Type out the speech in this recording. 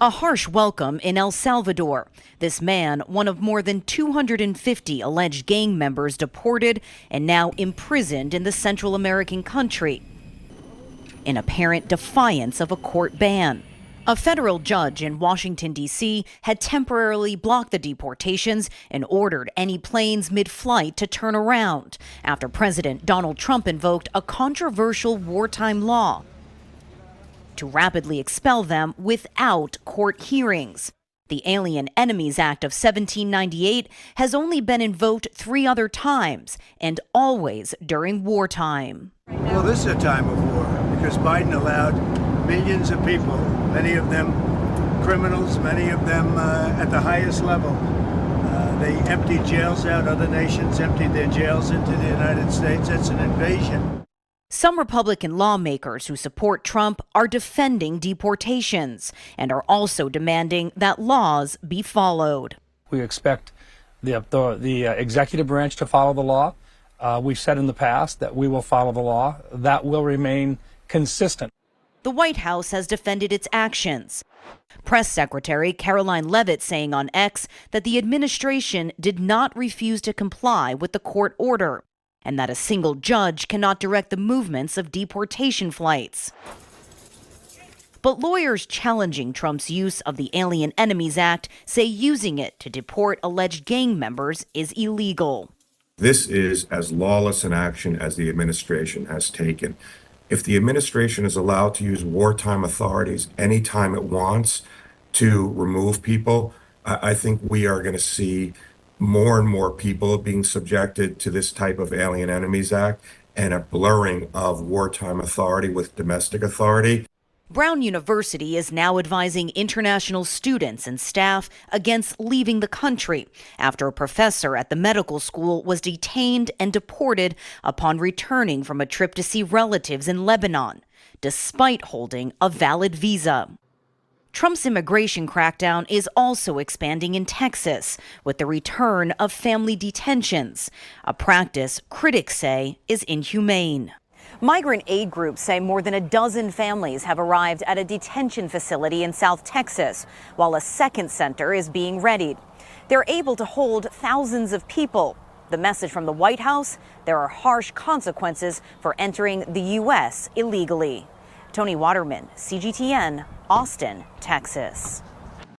A harsh welcome in El Salvador. This man, one of more than 250 alleged gang members deported and now imprisoned in the Central American country, in apparent defiance of a court ban. A federal judge in Washington, D.C. had temporarily blocked the deportations and ordered any planes mid-flight to turn around after President Donald Trump invoked a controversial wartime law to rapidly expel them without court hearings. The Alien Enemies Act of 1798 has only been invoked 3 other times, and always during wartime. Well, this is a time of war because Biden allowed millions of people, many of them criminals, many of them at the highest level. They emptied jails out. Other nations emptied their jails into the United States. That's an invasion. Some Republican lawmakers who support Trump are defending deportations and are also demanding that laws be followed. We expect the executive branch to follow the law. We've said in the past that we will follow the law. That will remain consistent. The White House has defended its actions. Press Secretary Caroline Leavitt saying on X that the administration did not refuse to comply with the court order, and that a single judge cannot direct the movements of deportation flights. But lawyers challenging Trump's use of the Alien Enemies Act say using it to deport alleged gang members is illegal. This is as lawless an action as the administration has taken. If the administration is allowed to use wartime authorities anytime it wants to remove people, I think we are going to see more and more people being subjected to this type of Alien Enemies Act and a blurring of wartime authority with domestic authority. Brown University is now advising international students and staff against leaving the country after a professor at the medical school was detained and deported upon returning from a trip to see relatives in Lebanon, despite holding a valid visa. Trump's immigration crackdown is also expanding in Texas with the return of family detentions, a practice critics say is inhumane. Migrant aid groups say more than a dozen families have arrived at a detention facility in South Texas, while a second center is being readied. They're able to hold thousands of people. The message from the White House: there are harsh consequences for entering the U.S. illegally. Tony Waterman, CGTN, Austin, Texas.